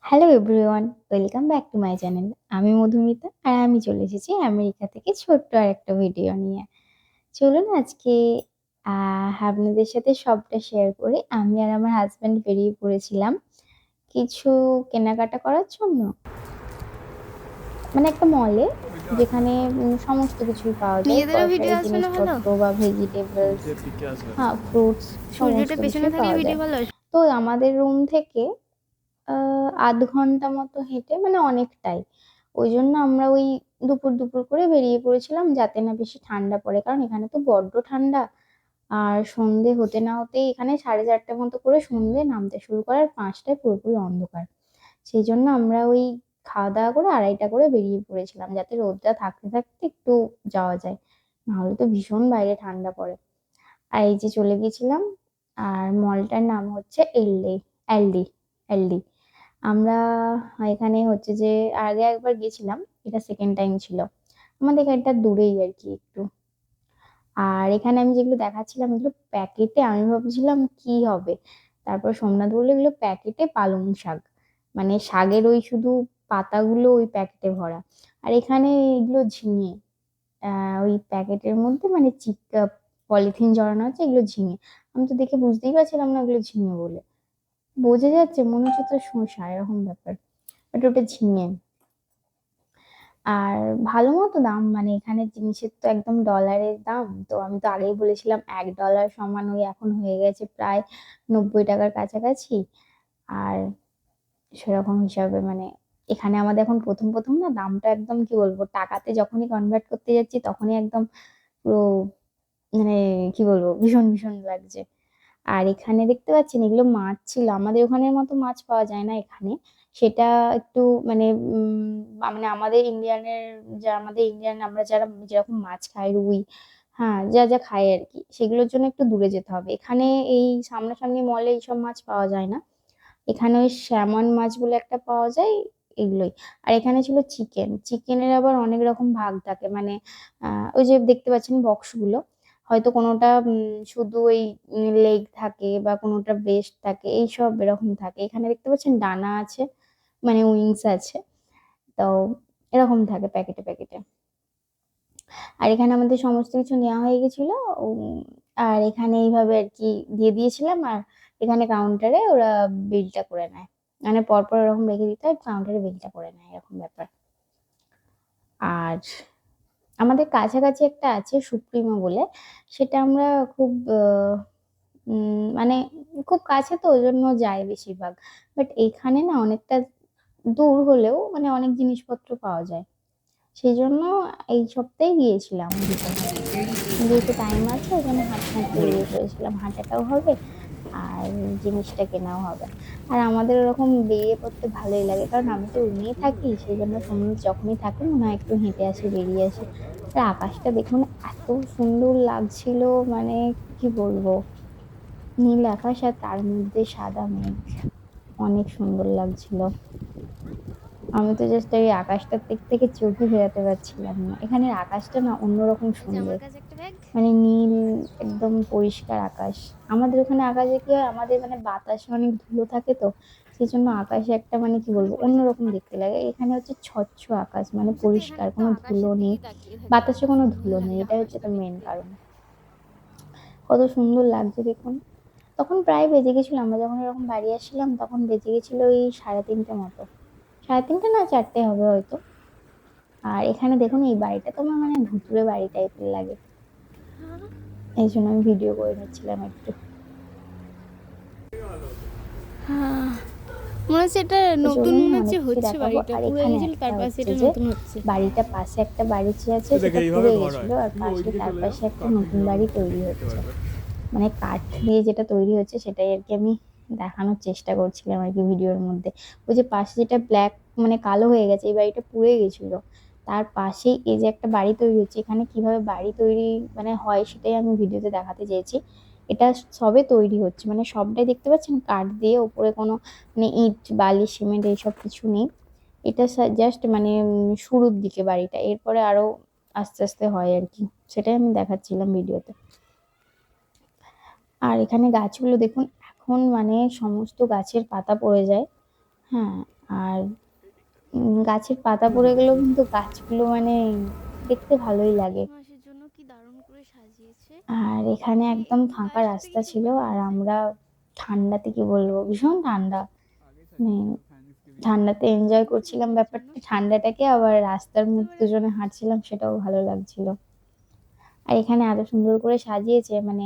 Hello everyone, welcome back to my channel. আমি মধুমিতা আর আমি চলে এসেছি আমেরিকা থেকে ছোট্ট আরেকটা ভিডিও নিয়ে। চলুন আজকে আপনাদের সাথে সবটা শেয়ার করি। আমি আর আমার হাসব্যান্ড বেরিয়ে পড়েছিলাম কিছু কেনাকাটা করার জন্য। মানে একটা মলে যেখানে সমস্ত কিছুই পাওয়া যায়। নিজেদেরও ভিডিও গ্রসারি আসবে না ভালো। জিনিসপত্র বা ভেজিটেবলস, সূর্যের দিকে আসবে না। ফ্রুটস সমস্ত সূর্যটা পেছনে কিছুই থাকলে পাওয়া ভিডিও যায়। ভালো আসবে। তো আমাদের রুম থেকে ০.৫ ঘন্টা মতো হেঁটে মানে অনেকটাই। ওইজন্য আমরা ওই দুপুর করে বেরিয়ে পড়েছিলাম যাতে না বেশি ঠান্ডা পড়ে। কারণ এখানে তো বড্ড ঠান্ডা। আর সন্ধে হতে না হতেই এখানে ৪:৩০ মতো করে সন্ধে নামতে শুরু করে আর ৫ টায় পুরোপুরি অন্ধকার। সেইজন্য আমরা ওই খাওয়া-দাওয়া করে ২:৩০ করে বেরিয়ে পড়েছিলাম যাতে রোদটা থাকতে একটু যাওয়া যায়। নাহলে তো ভীষণ বাইরে ঠান্ডা পড়ে। আর এই যে চলে গেছিলাম। আর মলটার নাম হচ্ছে এলডি এলডি। আমরা এখানে হচ্ছে যে আগে একবার গেছিলাম। এটা সেকেন্ড টাইম ছিল। আমাদের এখানটা দূরেই আরকি একটু। আর এখানে আমি যেগুলো দেখাচ্ছিলাম এগুলো প্যাকেটে আমি ভাবছিলাম কি হবে? তারপর সোমনাথ বলল এগুলো প্যাকেটে পালং শাক। মানে শাকের ওই শুধু পাতাগুলো ওই প্যাকেটে ভরা। আর এখানে এগুলো ঝিঙে। আ ওই প্যাকেটের মধ্যে মানে পলিথিন জড়ানো আছে এগুলো ঝিঙে। আমি তো দেখে বুঝতেই পারছিলাম না ওগুলো ঝিঙে বলে। বোঝা যাচ্ছে মনে হচ্ছে তো শসা এরকম ব্যাপার। বাট ওটা ঝিঙে। আর ভালো মতো দাম মানে এখানের জিনিসের তো একদম ডলারের দাম। তো আমি তো আগেই বলেছিলাম $১ সমান ওই এখন হয়ে গেছে প্রায় ৳৯০ কাছাকাছি। আর সেরকম হিসাবে মানে এখানে আমাদের এখন ১ম না দামটা একদম কি বলবো টাকাতে যখনই কনভার্ট করতে যাচ্ছি তখনই একদম পুরো মানে কি বলবো ভীষণ লাগছে। আর এখানে দেখতে পাচ্ছেন এগুলো মাছ ছিল। আমাদের ওখানের মতো মাছ পাওয়া যায় না এখানে। সেটা একটু মানে মানে আমাদের ইন্ডিয়ানের আমাদের ইন্ডিয়ান আমরা যারা যেরকম মাছ খাই রুই, হ্যাঁ, যা খাই আরকি সেগুলোর জন্য একটু দূরে যেতে হবে। এখানে এই সামনাসামনি মলে এইসব মাছ পাওয়া যায় না। এখানে ওই স্যামন মাছ বলে একটা পাওয়া যায় এগুলোই। আর এখানে ছিল চিকেন। চিকেনের আবার অনেক রকম ভাগ থাকে। মানে ওই যে দেখতে পাচ্ছেন বক্সগুলো। হয়তো কোনোটা শুধু ওই লেগ থাকে বা কোনোটা ব্রেস্ট থাকে এইসব এরকম থাকে। এখানে দেখতে পাচ্ছেন ডানা আছে, মানে উইংস আছে। তো এরকম থাকে প্যাকেটে। আর এখানে আমাদের সমস্ত কিছু নেওয়া হয়ে গেছিল। উম আর এখানে এইভাবে আরকি দিয়ে দিয়েছিলাম। আর এখানে কাউন্টারে ওরা বিলটা করে নেয়। মানে পরপর ওরকম রেখে দিতে হয়, কাউন্টারে বিলটা করে নেয় এরকম ব্যাপার। আর আমাদের কাছাকাছি একটা আছে সুপ্রিমো বলে। সেটা আমরা খুব মানে খুব কাছে তো ওইজন্য যাই বেশিরভাগ। বাট এখানে না অনেকটা দূর হলেও মানে অনেক জিনিসপত্র পাওয়া যায়। সেজন্য এই সপ্তাহে গিয়েছিলাম দুজনে। যেহেতু টাইম আছে ওইজন্য হাঁটতে বেরিয়ে পড়েছিলাম। হাঁটাটাও হবে আর জিনিসটা কেনাও হবে। আর আমাদের ওরকম বেরিয়ে পড়তে ভালোই লাগে। কারণ আমি তো রুমেই থাকি। সেজন্য যখনই থাকে মনে হয় একটু হেঁটে আসি, বেরিয়ে আসি। আর আকাশটা দেখুন এত সুন্দর লাগছিল মানে কি বলবো? নীল আকাশ আর তার মধ্যে সাদা মেঘ। অনেক সুন্দর লাগছিল। আমি তো জাস্ট এই আকাশটার দিক থেকে চোখই ফেরাতে পারছিলাম না। এখানের আকাশটা না অন্যরকম এই যে আমার সুন্দর। কাছে একটা ব্যাগ। মানে নীল একদম পরিষ্কার আকাশ। আমাদের ওখানে আকাশে কি হয় আমাদের মানে বাতাসে অনেক ধুলো থাকে তো সেজন্য আকাশে একটা মানে কি মনে বলবো পড়েছে অন্যরকম তোমাকে। দেখতে লাগে। এখানে হচ্ছে স্বচ্ছ আকাশ মানে আমি শুধু পরিষ্কার এখানের তো কোনো ধুলো আকাশের নেই। দিকেই তাকিয়ে থাকি। বাতাসে এত কোনো সুন্দর ধুলো নেই। লাগে এটাই হচ্ছে আকাশটা তার মেইন দেখতে। কারণ। কত সুন্দর লাগছে দেখুন। তখন প্রায় বেজে গেছিল আমরা যখন এরকম বাড়ি আসছিলাম তখন বেজে গেছিল ওই ৩:৩০ মতো। ৩:৩০ না ৪:০০ হবে হয়তো। আর এখানে দেখুন এই বাড়িটা তো আমার মানে ভুতুড়ে বাড়ি টাইপের লাগে। এইজন্য আমি ভিডিও করে নিচ্ছিলাম একটু। হ্যাঁ, মনে হচ্ছে এটা তো নতুন চলুন মনে হচ্ছে অনেক কিছু হচ্ছে দেখাবো। বাড়িটা। আর পুড়ে এখানে গেছিল একটা তার পাশে হচ্ছে এটা যে নতুন হচ্ছে। বাড়িটার পাশে একটা বাড়ি যে আছে তো দেখে সেটা এইভাবে পুড়ে ঘর হয়, গেছিল আর তুমি পাশে ওইদিকে তার চলে যাও, পাশে একটা কাঠ নতুন দিয়ে বাড়ি তৈরি দেখতে হচ্ছে। পারবে। মানে কাঠ দিয়ে যেটা তৈরি হচ্ছে সেটাই আরকি আমি দেখানোর চেষ্টা করছিলাম আরকি ভিডিওর মধ্যে। ওই যে পাশে যেটা ব্ল্যাক মানে কালো হয়ে গেছে এই বাড়িটা পুড়ে গেছিল। তার পাশেই এই যে একটা বাড়ি তৈরি হচ্ছে এখানে কিভাবে বাড়ি তৈরি মানে হয় সেটাই আমি ভিডিওতে দেখাতে চেয়েছি। এটা সবে তৈরি হচ্ছে মানে সবটাই দেখতে পাচ্ছেন কাঠ দিয়ে ওপরে কোনো মানে ইট, বালি, সিমেন্ট এইসব কিছু নেই। এটা জাস্ট মানে শুরুর দিকে বাড়িটা। এরপরে আরো আস্তে হয় আরকি। সেটাই আমি দেখাচ্ছিলাম ভিডিওতে। আর এখানে গাছগুলো দেখুন এখন মানে সমস্ত গাছের পাতা পড়ে যায়। হ্যাঁ, গাছের পাতা পড়ে গেলেও কিন্তু গাছগুলো মানে দেখতে ভালোই লাগে। ক্রিসমাসের জন্য কি দারুণ করে সাজিয়েছে। আর এখানে মানে একদম একটু ফাঁকা গায়ের সাথে রাস্তা কিছু ছিল, আর বলবে? আমরা ঠান্ডাতে কি বলবো, ভীষণ ঠান্ডা, মানে ঠান্ডাতে এনজয় করছিলাম ক্রিসমাসের জন্য ব্যাপারটা, ঠান্ডাটাকে, আবার রাস্তার মধ্যে এবারে দুজনে হাঁটছিলাম, সেটাও ভালো লাগছিল। আর এখানে এত সুন্দর করে সাজিয়েছে, মানে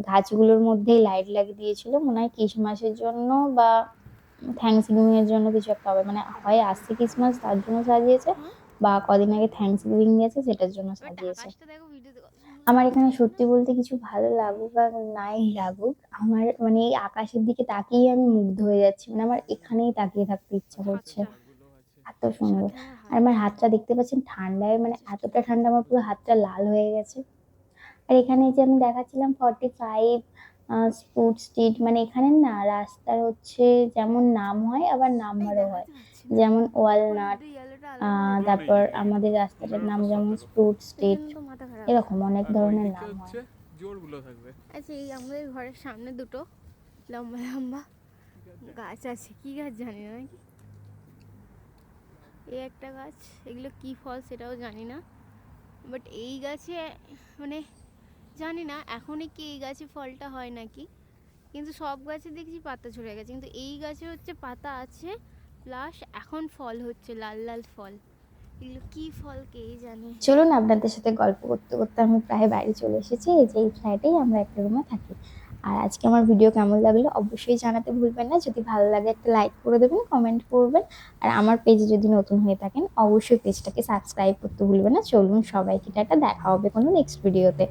গাছগুলোর মধ্যেই লাইট লাগিয়ে দিয়েছিল, মনে হয় ক্রিসমাসের জন্য বা থ্যাংকস গিভিং এর জন্য কিছু একটা হবে, মানে হয় আসছে ক্রিসমাস তার জন্য সাজিয়েছে, হ্যাঁ, বা কদিন আগে থ্যাংকস গিভিং গেছে সেটার জন্য এবার সাজিয়েছে। আকাশটা দেখো ভিডিওতে কত সুন্দর আমার এখানে লাগছে না? সত্যি বলতে কিছু ভালো লাগুক আর নাই লাগুক, আমার মানে এই আকাশের দিকে তাকিয়েই আমি মুগ্ধ হয়ে যাচ্ছি, মানে আমার এখানেই তাকিয়ে থাকতে ইচ্ছা করছে, হাতটা এত সুন্দর। সাথে আমার আর আমার হাতটা হাতটা দেখতে পাচ্ছেন ঠান্ডায়, মানে জাস্ট এতটা ঠান্ডা, আমার পুরো হাতটা লাল হয়ে গেছে। আর এখানে যে আমি দেখাচ্ছিলাম 45 স্পুট স্ট্রিট, মানে এখানে না রাস্তার হচ্ছে যেমন নাম হয় আবার এই নাম্বারও হয়, দেখাতে পারছি না, যেমন ওয়ালনাট, হলুদে ইয়েলোটা আলাদা হয়ে তারপর আমাদের রাস্তাটার নাম যেমন স্প্রুট এই স্ট্রিট, জন্য তো মাথা খারাপ। এরকম অনেক ধরনের নাম হয়। আচ্ছা, এই আমাদের ঘরের সামনে দুটো লম্বা লম্বা গাছ আছে, কি গাছ জানি না নাকি, এই একটা গাছ, এগুলো কি ফল সেটাও জানি না, বাট এই গাছে মানে জানি না এখনই কি এই গাছে ফলটা হয় নাকি, কিন্তু সব গাছে দেখছি পাতা ঝরে গেছে, কিন্তু এই গাছে হচ্ছে পাতা আছে প্লাস এখন ফল হচ্ছে, লাল লাল ফল, এগুলো কি ফল কে জানে। চলুন, আপনাদের সাথে গল্প করতে করতে আমি প্রায় বাড়ি চলে এসেছি, এই যে এই ফ্ল্যাটেই আমরা একটা রুমে থাকি। আর আজকে আমার ভিডিও কেমন লাগলো অবশ্যই জানাতে ভুলবেন না, যদি ভালো লাগে একটা লাইক করে দেবেন, কমেন্ট করবেন, আর আমার পেজে যদি নতুন হয়ে থাকেন অবশ্যই পেজটাকে সাবস্ক্রাইব করতে ভুলবেন না। চলুন সবাইকে টাটা, দেখা হবে কোনো নেক্সট ভিডিওতে।